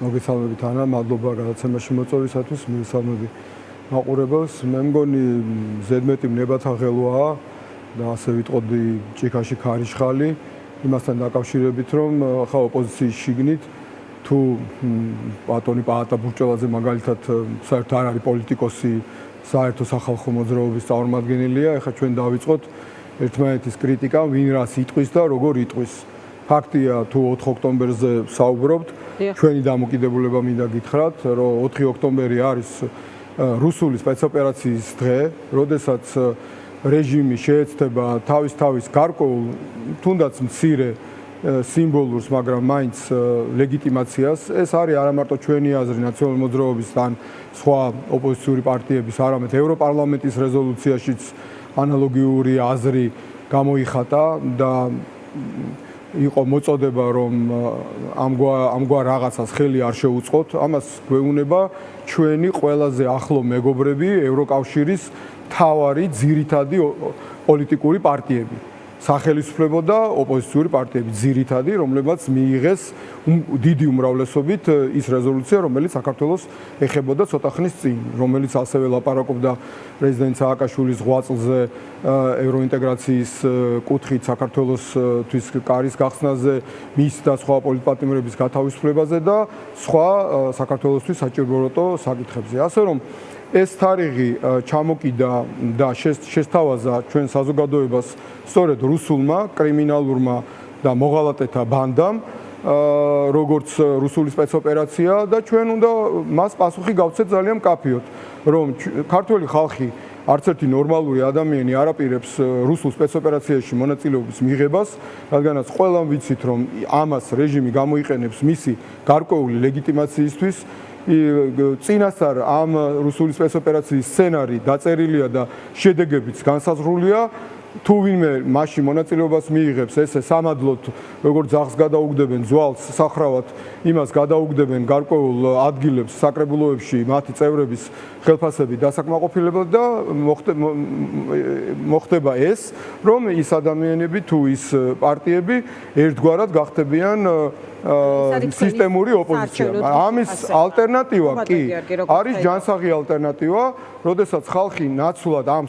მოგესალმებით ანა, მადლობა გადაცემაში მოწვევისათვის, მივესალმები მაყურებელს. მე მგონი ზედმეტი ნებათაღელვაა და ასე ვიტყოდი ჭიქაში ქარიშხალი იმასთან დაკავშირებით, რომ ხა ოპოზიციის შიგნით თუ ბატონი პაატა ბურჭელაძე მაგალითად საერთოდ არ არის პოლიტიკოსი, საერთო სახალხო მოძრაობის წარმომადგენელია, ეხლა ჩვენ დავიწყოთ ერთმანეთის კრიტიკა, ვინ რას იტყვის და როგორ იტყვის. ფაქტია, თუ 4 ოქტომბერზე საუბრობთ, ჩვენი დამოკიდებულება მინდა გითხრათ, რომ 4 ოქტომბერი არის რუსული სპეცოპერაციის დღე, როდესაც რეჟიმი შეეცდება თავის გარკვეულ, თუნდაც მცირე სიმბოლურს, მაგრამ მაინც ლეგიტიმაციას. ეს არის არა მარტო ჩვენი აზრი ნაციონალური მოძრაობის ან სხვა ოპოზიციური პარტიების, არამედ ევროპარლამენტის რეზოლუციაშიც ანალოგიური აზრი გამოიხატა და იყო მოწოდება, რომ ამგვარ რაღაცას ხელი არ შეუწყოთ. ამას გვეუბნება ჩვენი ყველაზე ახლო მეგობრები ევროკავშირის მთავარი ძირითადი პოლიტიკური პარტიები. სახელისუფლებო და ოპოზიციური პარტიები ძირითადი, რომლებმაც მიიღეს დიდი უმრავლესობით ის რეზოლუცია, რომელიც საქართველოს ეხებოდა ცოტა ხნის წინ, რომელიც ასევე ლაპარაკობდა პრეზიდენტ სააკაშვილის ღვაწლზე ევროინტეგრაციის კუთხით საქართველოსთვის კარის გახსნაზე, მის და სხვა პოლიტპარტნიორების გათავისუფლებაზე და სხვა საქართველოსთვის საჭირო საკითხებზე. ასე რომ ეს თარიღი ჩამოკიდა და შესთავაზა ჩვენ საზოგადოებას სწორედ რუსულმა კრიმინალურმა და მოღალატეთა ბანდამ, როგორც რუსული სპეცოპერაცია და ჩვენ უნდა მას პასუხი გავცეთ ძალიან მკაფიოდ, რომ ქართველი ხალხი არც ერთი ნორმალური ადამიანი არ აპირებს რუსულ სპეცოპერაციაში მონაწილეობის მიღებას, რადგანაც ყველამ ვიცით, რომ ამას რეჟიმი გამოიყენებს მისი გარკვეული ლეგიტიმაციისთვის. წინასწარ ამ რუსული სპეცოპერაციის სცენარი დაწერილია და შედეგებიც განსაზღვრულია. თუ ვინმე მასში მონაწილეობას მიიღებს, ესე სამადლოდ როგორც ძაღლს გადაუგდებენ ძვალს სახრავად, იმას გადაუგდებენ გარკვეულ ადგილებს საკრებულოებში მათი წევრების ხელფასები დასაკმაყოფილებლად და მოხდება ეს, რომ ის ადამიანები თუ ის პარტიები ერთგვარად გახდებიან სისტემური ოპოზიცია. ამის ალტერნატივა კი არის ჯანსაღი ალტერნატივა, როდესაც ხალხი ნაცვლად ამ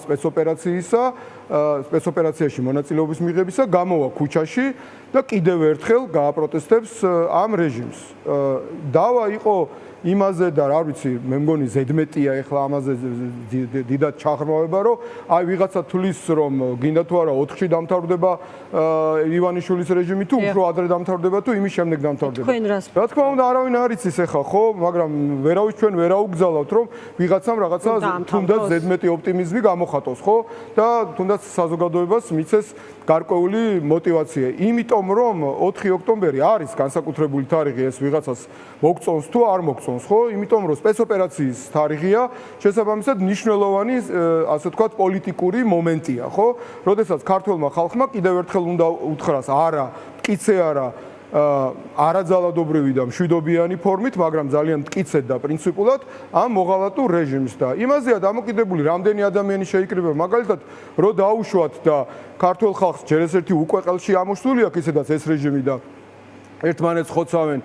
სპეცოპერაციაში მონაწილეობის მიღებისა გამოვა ქუჩაში და კიდევ ერთხელ გააპროტესტებს ამ რეჟიმს. დავა იყო იმაზე და რა ვიცი, მე მგონი ზედმეტია ეხლა ამაზე დიდად ჩაღრმავება, რომ აი ვიღაცა თulis რომ გინდა თუ არა 4-ში დამთავრდება ივანიშვილის რეჟიმი თუ უფრო ადრე დამთავრდება თუ იმის შემდეგ დამთავრდება. რა თქმა უნდა, არავინ არ იცის ეხლა, ხო, მაგრამ ვერავის ჩვენ ვერ აუგზავნოთ, რომ ვიღაცამ რაღაცა თუნდაც ზედმეტი ოპტიმიზმი გამოხატოს, ხო? და თუნდაც საზოგადოებას მიცეს გარკვეული мотивация. იმიტომ რომ 4 ოქტომბერი არის განსაკუთრებული თარიღი, ეს ვიღაცას მოგწონს თუ არ მოგწონს, ხო? იმიტომ რომ სპეცოპერაციის თარიღია, შესაბამისად მნიშვნელოვანი, ასე ვთქვათ, პოლიტიკური მომენტია, ხო? როდესაც ქართველმა ხალხმა კიდევ ერთხელ უნდა უთხრას, არა, მტკიცე არა, არაძალადობრივი და მშვიდობიანი ფორმით, მაგრამ ძალიან მტკიცედ და პრინციპულად ამ მოღალატურ რეჟიმს და იმაზეა დამოკიდებული, რამდენი ადამიანი შეიკრიბება, მაგალითად, რომ დაუშვათ და ქართველ ხალხს ჯერ ეს ერთი უკვე ყელში ამოსული აქვს, ისედაც ეს რეჟიმი და ერთმანეთს ხოცავენ,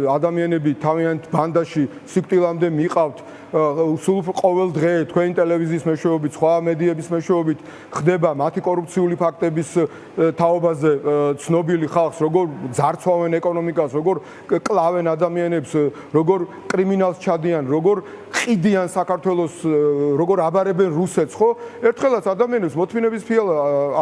ადამიანები თავიანთ ბანდაში სიკვდილამდე მიყავთ, სულ ყოველ დღე თქვენი ტელევიზიის მეშვეობით, სხვა მედიების მეშვეობით ხდება მათი კორუფციული ფაქტების თაობაზე ცნობილი ხალხს, როგორ ძარცვავენ ეკონომიკას, როგორ კლავენ ადამიანებს, როგორ კრიმინალს ჩადიან, როგორ ყიდიან საქართველოს, როგორ აბარებენ რუსეთს, ხო? ერთხელაც ადამიანებს მოთმინების ფიალა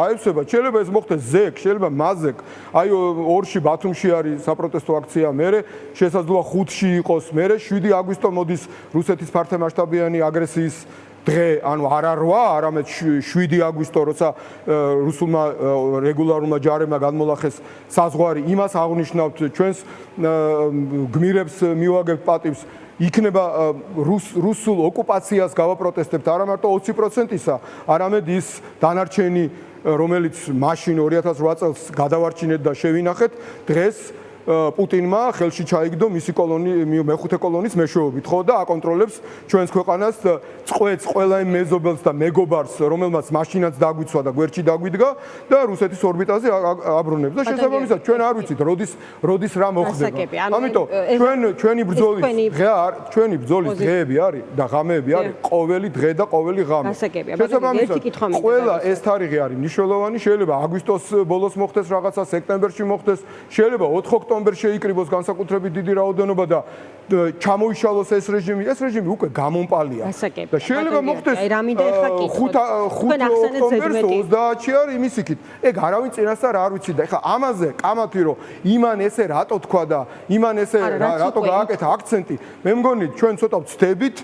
აევსება, შეიძლება ეს მოხდეს ზეკ, შეიძლება მაზეკ. აი 2-ში ბათუმში არის საპროტესტო აქცია, მერე შესაძლოა 5-ში იყოს, მერე 7 აგვისტო მოდის რუსეთის ფართომასშტაბიანი აგრესიის დღე, ანუ არა 8, არამედ 7 აგვისტო, როცა რუსულმა რეგულარულმა ჯარებმა განმოლახეს საზღვარი, იმას აღნიშნავთ ჩვენს გმირებს მივაგებთ პატივს. იქნება რუსულ ოკუპაციას გავაპროტესტებთ არა მარტო 20%-ისა, არამედ ის დანარჩენი, რომელიც მაშინ 2008 წელს გადავარჩინეთ და შევინახეთ, დღეს პუტინმა ხელში ჩაიგდო მისი მეხუთე კოლონის მეშვეობით, ხო და აკონტროლებს ჩვენს ქვეყანას, წყვეტს ყველა იმ მეზობელს და მეგობარს, რომელმაც მაშინაც დაგვიცვა და გვერდში დაგვიდგა და რუსეთის ორბიტაზე აბრუნებს და შესაბამისად ჩვენ არ ვიცით როდის რა მოხდება. ამიტომ ჩვენი ბრძოლის დღეები არის და ღამეები არის ყოველი დღე და ყოველი ღამე. შესაბამისად ყველა ეს თარიღი არის მნიშვნელოვანი, შეიძლება აგვისტოს ბოლოს მოხდეს რაღაცა, სექტემბერში მოხდეს, შეიძლება 4 ოქტომბერში შეიკრიბოს განსაკუთრებით დიდი რაოდენობა და ჩამოიშალოს ეს რეჟიმი უკვე გამომპალია. და შეიძლება მოხდეს 5 ოქტომბერს 30-ში არის იმის იქით. ეგ არავინ წინასწარ არ ვიცი და ეხლა ამაზე კამათი რომ იმან ესე რატო თქვა და იმან ესე რატო გააკეთა აქცენტი, მე მგონი ჩვენ ცოტა ვცდებით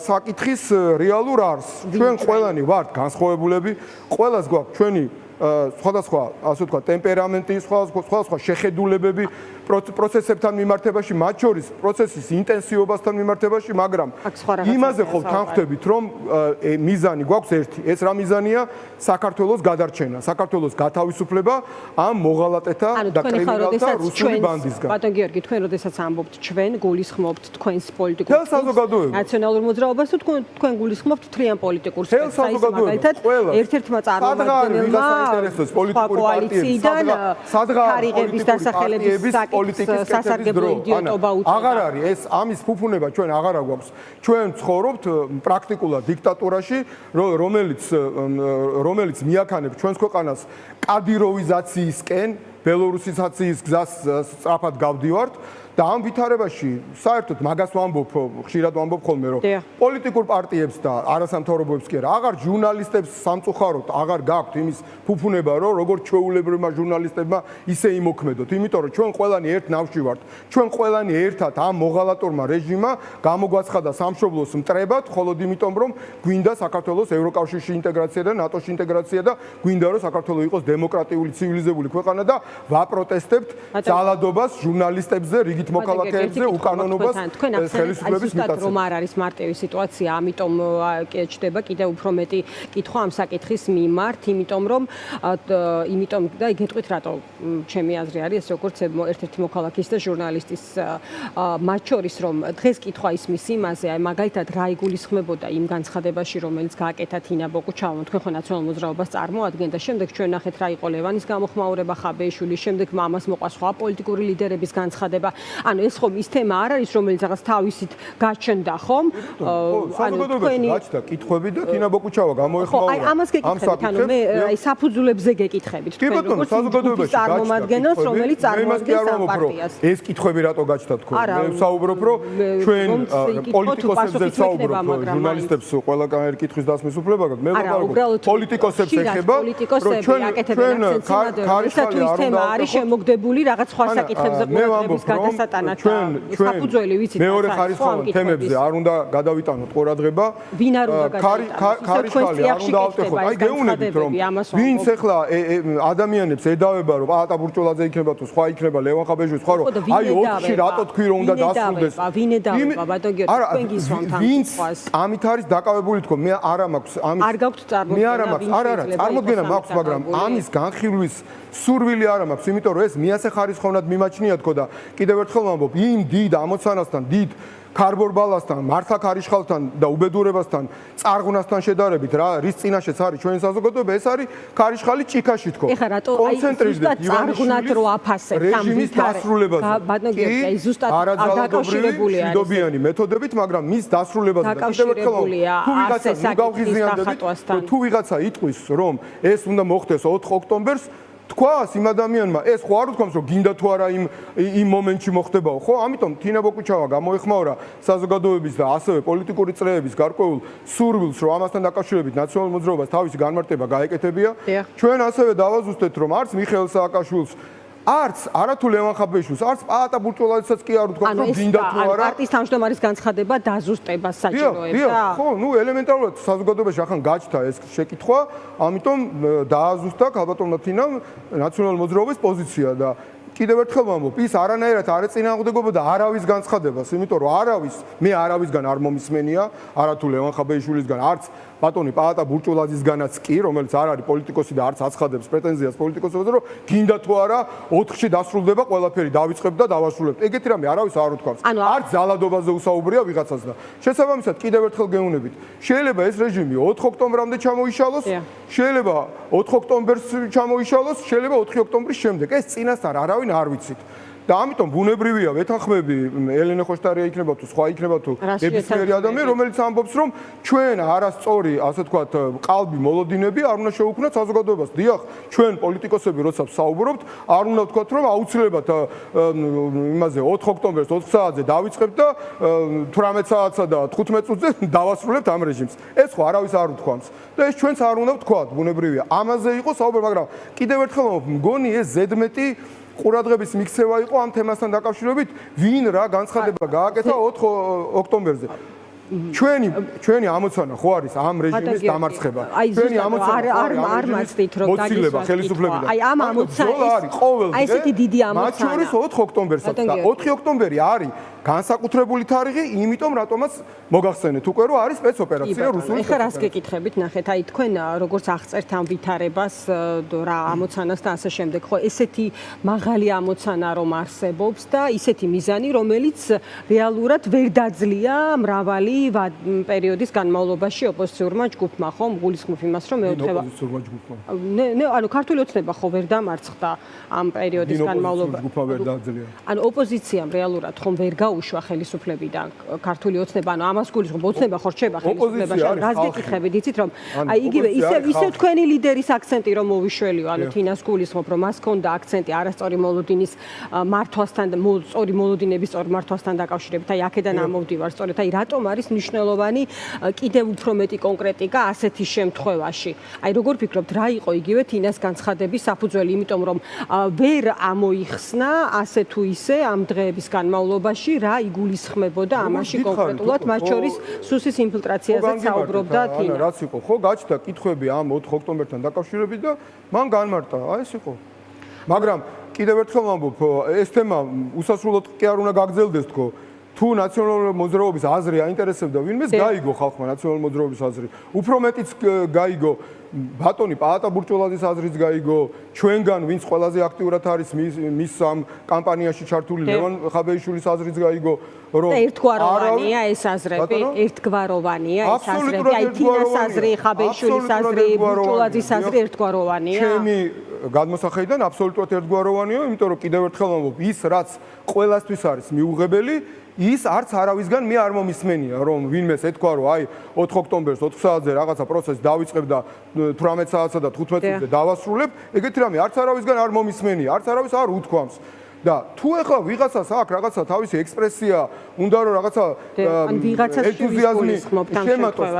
საკითხის რეალურ არსს. ჩვენ ყველანი ვართ განსხვავებულები, ყველას გვაქვს ჩვენი სხვადასხვა, ასე ვთქვათ, ტემპერამენტი, სხვადასხვა შეხედულებები პროცესებთან მიმართებაში, მათ შორის პროცესის ინტენსივობასთან მიმართებაში, მაგრამ იმაზე ხო თანხმდებით, რომ მიზანი გვაქვს ერთი. ეს რა მიზანია? საქართველოს გადარჩენა, საქართველოს გათავისუფლება ამ მოღალატეთა და კრიმინალთა რუსული ბანდისგან. ბატონ გიორგი, თქვენ როდესაც ამბობთ, ჩვენ გულისხმობთ თქვენს პოლიტიკურ ნაციონალურ მოძრაობას თუ თქვენ გულისხმობთ მთლიან პოლიტიკურ სპექტრს, მაგალითად, ერთ-ერთმა წარმომადგენელმა პოლიტიკური პარტიებიდან თარიღების დასახელების პოლიტიკის სასარგებლო იდიოტობა უწოდა. აღარ არის ეს ამის ფუფუნება ჩვენ აღარ გვაქვს. ჩვენ ცხოვრობთ პრაქტიკულად დიქტატურაში, რომელიც მიაქანებს ჩვენს ქვეყანას კადიროვიზაციისკენ, ბელორუსიზაციის გზას სწრაფად გავდივართ. და ამ ვითარებაში საერთოდ მაგას ხშირად ვამბობ ხოლმე, რომ პოლიტიკურ პარტიებს და არასამთავრობოებს კი არა, აღარ ჟურნალისტებს სამწუხაროდ აღარ გაქვთ იმის ფუფუნება, რომ როგორც ჩვეულებრივმა ჟურნალისტებმა ისე იმოქმედოთ, იმიტომ რომ ჩვენ ყველანი ერთ ნავში ვართ. ჩვენ ყველანი ერთად ამ მოღალატორმა რეჟიმმა გამოგვაცხადა სამშობლოს მტრებად, მხოლოდ იმიტომ, რომ გვინდა საქართველოს ევროკავშირში ინტეგრაცია და ნატოში ინტეგრაცია და გვინდა რომ საქართველო იყოს დემოკრატიული, ცივილიზებული ქვეყანა და ვაპროტესტებთ ძალადობას ჟურნალისტებზე, რიგით მოქალაქეებზე, უკანონობას ხელისუფლების მიტაცებს. რომ არ არის მარტივი სიტუაცია, ამიტომ ჩდება კიდევ უფრო მეტი კითხვა ამ საკითხის მიმართ, იმიტომ და გეტყვით რატო ჩემი აზრი არის ეს როგორც ერთ-ერთი მოქალაქის და ჟურნალისტის მათ შორის რომ დღეს კითხვა ისმის იმაზე, აი მაგალითად რა იგულისხმებოდა იმ განცხადებაში, რომელიც გააკეთა თინა ბოკუჩავმა, თქვენ ხო ნაციონალურ მოძრაობას წარმოადგენთ და შემდეგ ჩვენ ნახეთ რა იყო ლევანის გამოხმაურება, ხაბეიშვილის, შემდეგ მამას მოყვა სხვა პოლიტიკური ლიდერების განცხადება. ანუ ეს ხომ ის თემა არ არის, რომელიც რაღაც თავისით გაჩნდა, ხომ? თქვენი გაჩნდა კითხვები და თინა ბოკუჩავა გამოეხმაურა. აი ამას გეკითხებით, ანუ მე აი საფუძვლებზე გეკითხებით. კი ბატონო, საზოგადოებაში წარმომადგენელს, რომელიც წარმოადგენს ამ პარტიას. ეს კითხვები რატო გაჩნდა თქო? მე ვსაუბრობ, რომ ჩვენ პოლიტიკოსებზე ვსაუბრობ, ჟურნალისტებს ყველანაირი კითხვის დასმის უფლება გაქვს. მე ვამბობ, პოლიტიკოსებს ეხება, რომ ჩვენ ქარიშხალი არ უნდა არის შემოგდებული რაღაც სხვა საკითხებზე ყურადღების გადასატანად და საფუძველი ვიცით მეორე ხარისხოვან თემებზე არ უნდა გადავიტანოთ ყურადღება. ვინ არ უნდა გადავიტანოთ? ქარიშხალი არ უნდა ავტეხოთ. აი გეუბნებით რომ ვინც ახლა ადამიანებს ედავება რომ პაატა ბურჭულაძე იქნება თუ სხვა იქნება ლევან ხაბეჟიშვილი სხვა რომ აი 4-ში რატო თქვი რომ უნდა დასრულდეს. ვინ ედავება ბატონ გიორგი თქვენ გისვამთ ამ ვინც ამით არის დაკავებული თქო მე არ მაქვს ამის არ გაქვთ წარმოდგენა არა წარმოდგენა მაქვს მაგრამ ამის განხილვის სურვილი არ მაქვს იმიტომ რომ ეს მიასე ხარისხოვნად მიმაჩნია თქო და კიდევ ერთხელ ვამბობ იმ დიდ ამოცანასთან დიდ ქარბორბალასთან, მართლა ქარიშხალთან და უბედურებასთან, წარღვნასთან შედარებით რა რის წინაშეც არის ჩვენი საზოგადოება, ეს არის ქარიშხალი ჭიქაში თქო. ეხლა რატო აი ზუსტად წარღვნად რო აფასებთ ამ ვითარებას. ბატონო გიორგი, აი ზუსტად არ დაკავშირებულია ეს. მდობიანი მეთოდებით, მაგრამ მის დასრულებაზე და კიდევ ერთხელ თუ ვიღაცა იტყვის, რომ ეს უნდა მოხდეს 4 ოქტომბერს თქვას იმ ადამიანმა ეს ხო არ უთქვამს რომ გინდა თუ არა იმ მომენტში მოხდებაო ხო ამიტომ თინა ბოკუჩავა გამოეხმაურა საზოგადოების და ასევე პოლიტიკური წრეების გარკვეულ სურვილს რომ ამასთან დაკავშირებით ნაციონალურ მოძრაობას თავისი განმარტება გაეკეთებია ჩვენ ასევე დავაზუსტეთ რომ არც მიხეილ სააკაშვილს არც არათუ ლევან ხაბეიშვილს არც პაატა ბურჭულაძესაც კი არ უთქვამს რომ გინდა თუ არა პარტიის თავმჯდომარის განცხადება დაზუსტებას საჭიროებდა ხო ნუ ელემენტარულად საზოგადოებაში ახლა გაჩნდა ეს შეკითხვა ამიტომ დააზუსტა ქალბატონმა თინამ ნაციონალურ მოძრაობის პოზიცია და კიდევ ერთხელ ვამბობ, ის არანაირად არ ეწინააღმდეგებოდა არავის განცხადებას, იმიტომ რომ მე არავისგან არ მომისმენია, არათუ ლევან ხაბეიშვილისგან, არც ბატონი პაატა ბურჭულაძისგანაც კი, რომელიც არ არის პოლიტიკოსი და არც აცხადებს პრეტენზიას პოლიტიკოსებზე, რომ გინდა თუ არა 4-ში დასრულდება ყველაფერი, დავიწყებთ და დავასრულებთ. ეგეთი რამე არავის არ უთქვამს. არც ძალადობაზე უსაუბრია ვიღაცას და შესაბამისად კიდევ ერთხელ გეუბნებით, შეიძლება ეს რეჟიმი 4 ოქტომბრამდე ჩამოიშალოს, შეიძლება 4 ოქტომბერს ჩამოიშალოს, შეიძლება 4 ოქტომბრის შემდეგ. ეს წინასწარ არავინ არ ვიცით. და ამიტომ ბუნებრივია ვეთანხმები ელენე ხოშტარია იქნება თუ სხვა იქნება თუ ნებისმიერი ადამიანი რომელიც ამბობს რომ ჩვენ არასწორი ასე ვთქვათ ყალბი მოლოდინები არ უნდა შეუქმნათ საზოგადოებას. დიახ, ჩვენ პოლიტიკოსები როცა ვსაუბრობთ, არ უნდა ვთქვათ რომ აუცილებლად იმაზე 4 ოქტომბერს 4 საათზე დავიწყებთ და 18 საათსა და 15 წუთზე დავასრულებთ ამ რეჟიმს. ეს ხო არავის არ უთქვამს და ეს ჩვენც არ უნდა ვთქვათ, ბუნებრივია. ამაზე იყო საუბარი, მაგრამ კიდევ ერთხელ მგონი ეს ზედმეტი ყურადღების მიქცევა იყო ამ თემასთან დაკავშირებით, ვინ რა განცხადება გააკეთა 4 ოქტომბერზე. ჩვენი ამოცანა ხო არის ამ რეჟიმის დამარცხება. ჩვენი ამოცანა არ მართით რომ დაგისვა ხელისუფლებიდან. აი ამ ამოცანას აი ესეთი დიდი ამოცანა. მათ შორის 4 ოქტომბერსაც და 4 ოქტომბერი არის განსაკუთრებული თარიღი, იმიტომ რატომაც მოგახსენეთ უკვე რომ არის სპეცოპერაცია რუსული. ეხლა რას გეკითხებით, ნახეთ, აი თქვენ როგორც აღწერთ ამ ვითარებას რა ამოცანას და ასე შემდეგ, ხო ესეთი მაღალი ამოცანა რომ არსებობს და ისეთი მიზანი, რომელიც რეალურად ვერ დაძლია მრავალი პერიოდის განმავლობაში ოპოზიციურმა ჯგუფმა, ხო, გულისხმობ იმას, რომ მეოთხევა ოპოზიციურმა ჯგუფმა. ანუ ქართული ოცნება ხო ვერ დამარცხდა ამ პერიოდის განმავლობაში. ანუ ოპოზიციამ რეალურად ხომ ვერ გაუშვა ხელისუფლებიდან ქართული ოცნება, ანუ ამას გულისხმობ, ოცნება ხო რჩება ხელისუფლებაში. რას გეკითხებით, იცით რომ აი იგივე ისე თქვენი ლიდერის აქცენტი რომ მოვიშველიო, ანუ თინას გულისხმობ, რომ მას ჰქონდა აქცენტი არასწორი მოლოდინის მართვასთან, სწორი მოლოდინების სწორ მართვასთან დაკავშირებით. აი აქედან ამოვდივარ, სწორედ აი რატომ არის მნიშვნელოვანი კიდევ უფრო მეტი კონკრეტიკა ასეთი შემთხვევაში. აი როგორ ფიქრობთ, რა იყო იგივე თინას განცხადების საფუძველი, იმიტომ რომ ვერ ამოიხსნა ასე თუ ისე ამ დღეების განმავლობაში რა იგულისხმებოდა ამაში კონკრეტულად, მათ შორის სუსის ინფილტრაციაზე საუბრობდა თინა. რაც იყო, ხო, გაჩნდა კითხვები ამ 4 ოქტომბერთან დაკავშირებით და მან განმარტა, აი ეს იყო. მაგრამ კიდევ ერთხელ ვამბობ, ეს თემა უსასრულოდ კი არ უნდა გაგრძელდეს თქო. თუ ნაციონალური მოძრაობის აზრი აინტერესებდა ვინმეს, გაიგო ხალხმა ნაციონალური მოძრაობის აზრი. უფრო მეტიც გაიგო ბატონი პაატა ბურჭულაძის აზრიც გაიგო, ჩვენგან ვინც ყველაზე აქტიურად არის მის ამ კამპანიაში ჩართული ლევან ხაბეიშვილის აზრიც გაიგო, რომ ერთგვაროვანია ეს აზრები, ერთგვაროვანია ეს აზრები, აი თინას აზრი, ხაბეიშვილის აზრი, ბურჭულაძის აზრი ერთგვაროვანია. ჩემი გადმოსახედიდან აბსოლუტურად ერთგვაროვანია, იმიტომ რომ კიდევ ერთხელ ვამბობ, ის რაც ყველასთვის არის მიუღებელი, ის არც არავისგან მე არ მომისმენია, რომ ვინმეს ეთქვა, რომ აი 4 ოქტომბერს 4 საათზე რაღაცა პროცესი დავიწყებ და 18 საათსა და 15 წუთზე დავასრულებ, ეგეთი რამე არც არავისგან არ მომისმენია, არც არავის არ უთქვამს. და თუ ეხლა ვიღაცას აქვს რაღაცა თავისი ექსპრესია, უნდა რომ რაღაცა ენთუზიაზმი შემატოს,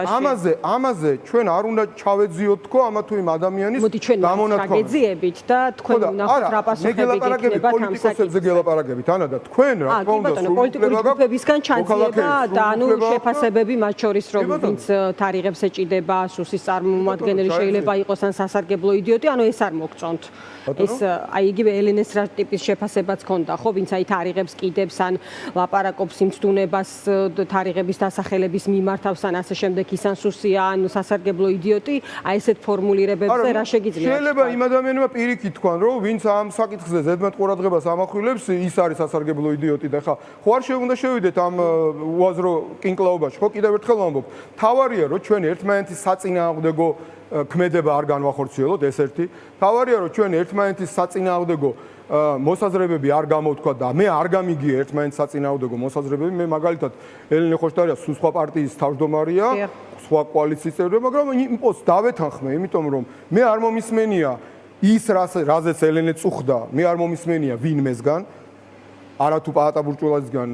ამაზე ჩვენ არ უნდა ჩავეძიოთ თქო ამა თუ იმ ადამიანის გამონათქვამს. გეძიებით და თქვენ ნახოთ რა პასუხები გექნებათ ამ პოლიტიკოსებზე გელაპარაკებით, ანა და თქვენ რა თქმა უნდა პოლიტიკური ჯგუფებისგან ჩანძიება და ანუ შეფასებები მათ შორის რომ ვინც თარიღებს ეჭიდება, სუსის წარმომადგენელი შეიძლება იყოს ან სასარგებლო იდიოტი, ანუ ეს არ მოგწონთ. ეს აი იგივე ელენეს რა ტიპის შეფასებაც ქონდა, ხო, ვინც აი თარიღებს კიდებს ან ლაპარაკობს იმ ცდუნებას თარიღების დასახელების მიმართავს ან ასე შემდეგ, ის ან სუსია ან სასარგებლო იდიოტი, აი ესეთ ფორმულირებებზე რა შეგიძლიათ? შეიძლება იმ ადამიანებმა პირიქით თქვან, რომ ვინც ამ საკითხზე ზედმეტ ყურადღებას ამახვილებს, ის არის სასარგებლო იდიოტი და ხა ხო არ უნდა შევიდეთ ამ უაზრო კინკლაობაში, ხო, კიდევ ერთხელ ვამბობ, თავარია რომ ჩვენ ერთმანეთის საწინააღმდეგო ქმედება არ განვახორციელოთ, ეს ერთი. თავარია რომ ჩვენ ერთმანეთის საწინააღმდეგო მოსაზრებები არ გამოვთქვა და მე არ გამიგია ერთმანეთის საწინააღმდეგო მოსაზრებები. მე მაგალითად ელენე ხოშტარია სხვა პარტიის თავმჯდომარეა, სხვა კოალიციის წევრი, მაგრამ იმ პოსტს დავეთანხმე, იმიტომ რომ მე არ მომისმენია ის რაზეც ელენე წუხდა, მე არ მომისმენია ვინმესგან. არათუ პაატა ბურჭულაძისგან,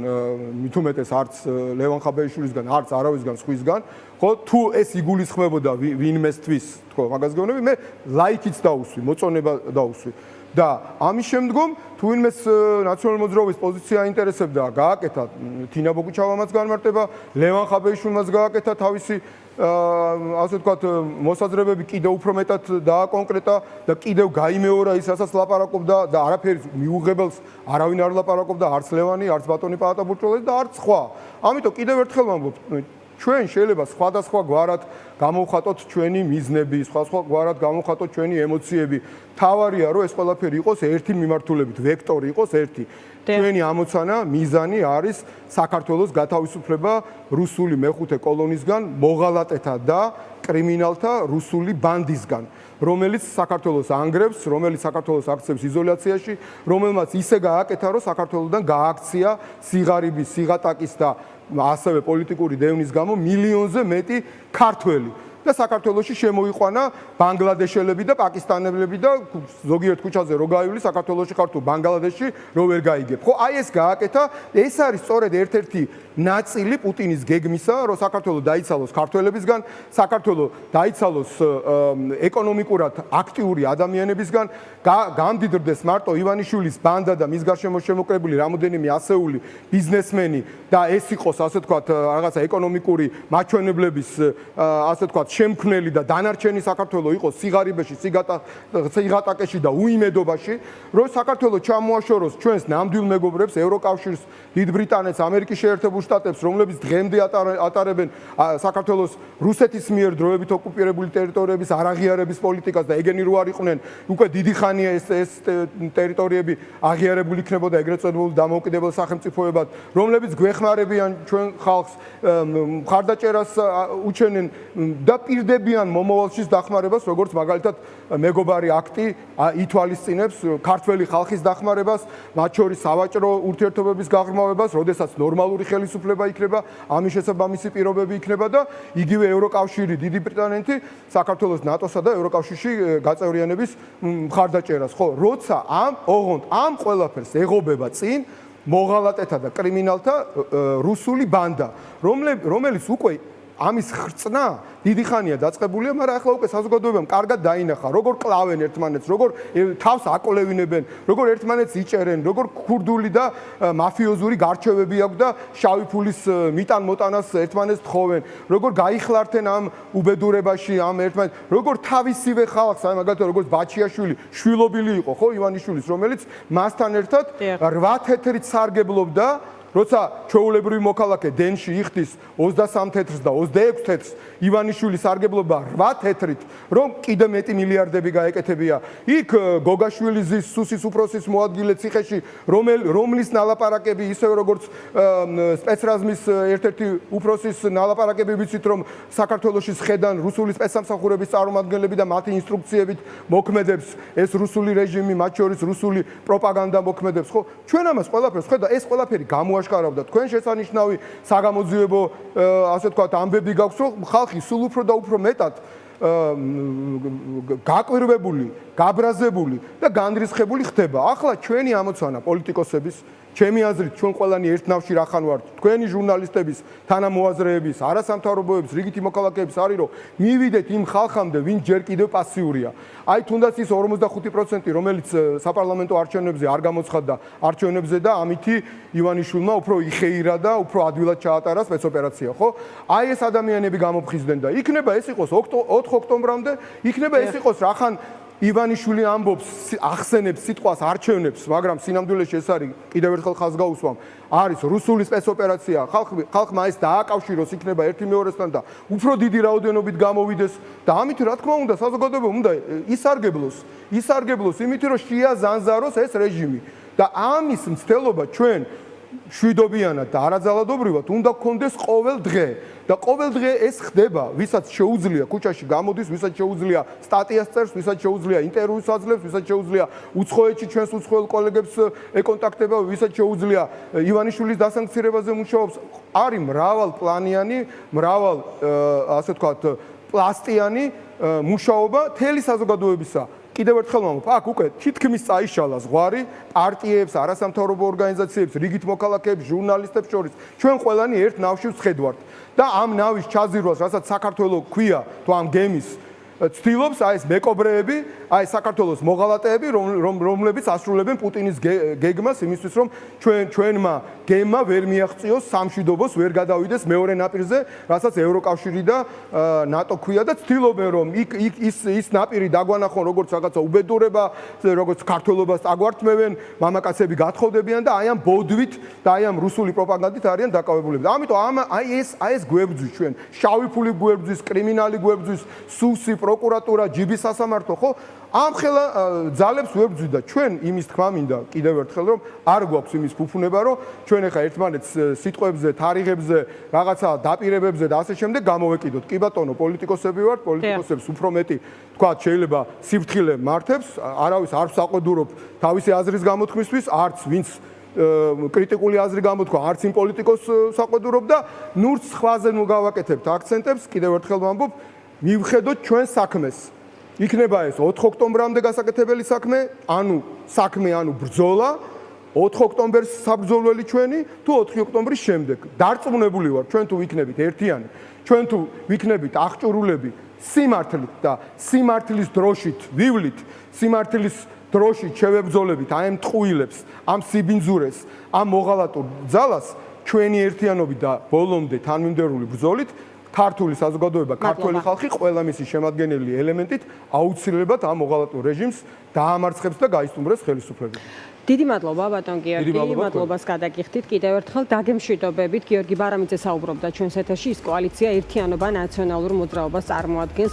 მით უმეტეს არც ლევან ხაბეიშვილისგან, არც არავისგან სხვისგან, ხო, თუ ეს იგულისხმებოდა ვინმესთვის, თქო, მაგას გეუბნები, მე ლაიქიც დაუსვი, მოწონება დაუსვი. და ამის შემდგომ თუ ვინმეს ნაციონალური მოძრაობის პოზიცია აინტერესებდა, გააკეთა თინა ბოგუჩავამაც განმარტება, ლევან ხაბეიშვილმაც გააკეთა თავისი ასე ვთქვათ, მოსაზრებები კიდევ უფრო მეტად დააკონკრეტა და კიდევ გაიმეორა ის, რასაც ლაპარაკობდა და არაფერი მიუღებელს არავინ არ ლაპარაკობდა, არც ლევანი, არც ბატონი პაატა ბურჭულაძე და არც სხვა. ამიტომ კიდევ ერთხელ ვამბობ, ჩვენ შეიძლება სხვადასხვა გვარად გამოვხატოთ ჩვენი მიზნები, სხვადასხვა გვარად გამოვხატოთ ჩვენი ემოციები. თავარია, რომ ეს ყველაფერი იყოს ერთი მიმართულებით, ვექტორი იყოს ერთი. ჩვენი ამოცანა, მიზანი არის საქართველოს გათავისუფლება რუსული მეხუთე კოლონიისგან, მოღალატეთა და კრიმინალთა რუსული ბანდისგან, რომელიც საქართველოს ანგრევს, რომელიც საქართველოს აქცევს იზოლაციაში, რომელმაც ისე გააკეთა, რომ საქართველოსდან გააქცია სიღარიბის, სიღატაკის და ასევე პოლიტიკური დევნის გამო მილიონზე მეტი ქართველი. და საქართველოში შემოიყვანა ბანგლადეშელები და პაკისტანელები და ზოგიერთ ქუჩაზე რო გაივლი საქართველოში ხარ თუ ბანგლადეშში რო ვერ გაიგებ. ხო, აი ეს გააკეთა, ეს არის სწორედ ერთ-ერთი ნაწილი პუტინის გეგმისა, რომ საქართველო დაიცალოს ქართველებისგან, საქართველო დაიცალოს ეკონომიკურად აქტიური ადამიანებისგან, გამდიდრდეს მარტო ივანიშვილის ბანდა და მის გარშემო შემოკრებილი რამოდენიმე ასეული ბიზნესმენი და ეს იყოს ასე ვთქვათ რაღაცა ეკონომიკური მაჩვენებლების ასე ვთქვათ შემქმნელი და დანარჩენი საქართველო იყოს სიღარიბეში, სიღატაკეში და უიმედობაში, რომ საქართველო ჩამოაშოროს ჩვენს ნამდვილ მეგობრებს, ევროკავშირს, დიდ ბრიტანეთს, ამერიკის შეერთებულ შტატებს, რომლებიც დღემდე ატარებენ საქართველოს რუსეთის მიერ დროებით ოკუპირებული ტერიტორიების არაღიარების პოლიტიკას და ეგენი რო არ იყვნენ, უკვე დიდი ხანია ეს ტერიტორიები აღიარებული იქნებოდა ეგრეთ წოდებულ დამოუკიდებელ სახელმწიფოებად, რომლებიც გვეხმარებიან ჩვენ ხალხს, მხარდაჭერას უჩენენ და პირდებიან მომავალში დახმარებას, როგორც მაგალითად მეგობარი აქტი ითვალისწინებს ქართველი ხალხის დახმარებას, მათ შორის სავაჭრო ურთიერთობების გაღრმავებას, როდესაც ნორმალური ხელისუფლება იქნება, ამის შესაბამისი პირობები იქნება და იგივე ევროკავშირი, დიდი ბრიტანეთი საქართველოს ნატოსა და ევროკავშირში გაწევრიანების მხარდაჭერას. ხო, როცა ამ ყველაფერს ეღობება წინ მოღალატეთა და კრიმინალთა რუსული ბანდა, რომელიც უკვე ამის ხრწნა დიდი ხანია დაწყებულია, მაგრამ ახლა უკვე საზოგადოებამ კარგად დაინახა, როგორ კლავენ ერთმანეთს, როგორ თავს აკოლევინებენ, როგორ ერთმანეთს იჭერენ, როგორ ქურდული და მაფიოზური გარჩევები აქვს და შავი ფულის მიტან-მოტანას ერთმანეთს თხოვენ, როგორ გაიხლართენ ამ უბედურებაში, ამ ერთმანეთს, როგორ თავისივე ხალხს, აი მაგალითად როგორც ბაჩიაშვილი, შვილობილი იყო, ხო, ივანიშვილის, რომელიც მასთან ერთად 8 თეთრით სარგებლობდა როცა ჩვეულებრივი მოქალაქე დენში იხდის 23 თეთრს და 26 თეთრს ივანიშვილი სარგებლობა 8 თეთრით, რომ კიდე მეტი მილიარდები გაეკეთებია. იქ გოგაშვილის სუსის უფროსის მოადგილე ციხეში, რომლის ნალაპარაკები ისევე როგორც სპეცრაზმის ერთ-ერთი უფროსის ნალაპარაკები ვიცით, რომ საქართველოში ხედან რუსული სპეცსამსახურების წარმომადგენლები და მათი ინსტრუქციებით მოქმედებს ეს რუსული რეჟიმი, მათ შორის რუსული პროპაგანდა მოქმედებს, ხო? ჩვენ ამას ყველაფერს ხედავთ, ეს ყველაფერი გამოაშკარავდა. თქვენ შესანიშნავი საგამოძიებო ასე ვთქვათ ამბები გაქვთ, რომ ხალხი სულ უფრო და უფრო მეტად გაკვირვებული, გაბრაზებული და განდრისხებული ხდება. ახლა ჩვენი ამოცანა პოლიტიკოსების, ჩემი აზრით, ჩვენ ყველანი ერთ ნავში რახან ვართ, თქვენი ჟურნალისტების, თანამოაზრეების, არასამთავრობოების, რიგითი მოქალაქეების არის, რომ მივიდეთ იმ ხალხამდე, ვინც ჯერ კიდევ პასიურია. აი თუნდაც ის 45%, რომელიც საპარლამენტო არჩევნებზე არ გამოცხადდა არჩევნებზე და ამითი ივანიშვილმა უფრო იხეირა და უფრო ადვილად ჩაატარა სპეცოპერაცია, ხო? აი ეს ადამიანები გამოფხიზდნენ და იქნება ეს იყოს 4 ოქტომბრამდე, იქნება ეს იყოს რახან ივანიშვილი ამბობს, ახსენებს სიტყვას არჩევნებს, მაგრამ სინამდვილეში ეს არის კიდევ ერთხელ ხაზს გაუსვამ, არის რუსული სპეცოპერაცია, ხალხმა ეს დააკავშიროს იქნება ერთი მეორესთან და უფრო დიდი რაოდენობით გამოვიდეს და ამით რა თქმა უნდა საზოგადოება უნდა ისარგებლოს იმით, რომ შეაზანზაროს ეს რეჟიმი და ამის მცდელობა ჩვენ შვიდობიანად და არაძალადობრივად უნდა გქონდეს ყოველ დღე და ყოველ დღე ეს ხდება, ვისაც შეუძლია ქუჩაში გამოდის, ვისაც შეუძლია სტატიას წერს, ვისაც შეუძლია ინტერვიუს აძლევს, ვისაც შეუძლია უცხოეთში ჩვენს უცხოელ კოლეგებს ეკონტაქტება, ვისაც შეუძლია ივანიშვილის დასანქცირებაზე მუშაობს, არის მრავალპლანიანი, ასე ვთქვათ, პლასტიანი მუშაობა მთელი საზოგადოებისა. კიდევ ერთხელ ვამბობ, აქ უკვე თითქმის წაიშალა ზღვარი პარტიებს, არასამთავრობო ორგანიზაციებს, რიგით მოქალაქეებს, ჟურნალისტებს შორის. ჩვენ ყველანი ერთ ნავში ვხედავთ და ამ ნავის ჩაზირვას, რასაც საქართველო ქვია, თუ ამ გემის ცდილობს აი ეს მეკობრეები, აი საქართველოს მოღალატეები, რომლებიც ასრულებენ პუტინის გეგმას იმისთვის, რომ ჩვენმა გემმა ვერ მიაღწიოს სამშვიდობოს, ვერ გადავიდეს მეორე ნაპირზე, რასაც ევროკავშირი და ნატო ქვია და ცდილობენ, რომ ის ნაპირი დაგვანახონ როგორც რაღაცა უბედურება, როგორც ქართველობას აგვართმევენ, მამაკაცები გათხოვდებიან და აი ამ ბოდვით და აი ამ რუსული პროპაგანდით არიან დაკავებულები. ამიტომ აი ეს გვებძვის ჩვენ, შავი ფული გვებძვის, კრიმინალი გვებძვის, სუსი პროკურატურა, ჯიბის სასამართლო, ხო? ამ ხელა ძალებს ვერ ბძვით და ჩვენ იმის თქმა მინდა კიდევ ერთხელ რომ არ გვაქვს იმის ფუფუნება რომ ჩვენ ახლა ერთმანეთს სიტყვებზე, თარიღებზე, რაღაცა დაპირებებზე და ასე შემდეგ გამოვეკიდოთ. კი ბატონო, პოლიტიკოსები ვართ, პოლიტიკოსებს უფრო მეტი თქვა შეიძლება სიფრთხილე მართებს, არავის არ საყედურობ თავისი აზრის გამოთქმისთვის, არც ვინც კრიტიკული აზრი გამოთქვა, არც იმ პოლიტიკოს საყედურობ და ნურც სხვაზე ნუ გავაკეთებთ აქცენტებს, კიდევ ერთხელ ვამბობ, მივხედოთ ჩვენ საქმეს. იქნება ეს 4 ოქტომბრამდე გასაკეთებელი საქმე, ანუ ბრძოლა 4 ოქტომბერს საბრძოლველი ჩვენი თუ 4 ოქტომბრის შემდეგ. დარწმუნებული ვარ, ჩვენ თუ ვიქნებით ერთიანი, ჩვენ თუ ვიქნებით აღჭურულები სიმართლით და სიმართლის დროშით ვივლით, სიმართლის დროშით შევებრძოლებით აი ამ ტყუილებს, ამ სიბინძურეს, ამ მოღალატურ ძალას ჩვენი ერთიანობით და ბოლომდე თანმიმდევრული ბრძოლით ქართული საზოგადოება, ქართველი ხალხი ყველა მისი შემადგენელი ელემენტით აუცილებლად ამ მოღალატურ რეჟიმს დაამარცხებს და გაისტუმრებს ხელისუფლებას. დიდი მადლობა ბატონ გიორგი, მადლობას გადაგიხდით. კიდევ ერთხელ დაგემშვიდობებით. გიორგი ბარამიძე საუბრობდა ჩვენს ეთერში, ის კოალიცია ერთიანობა ნაციონალურ მოძრაობას წარმოადგენს.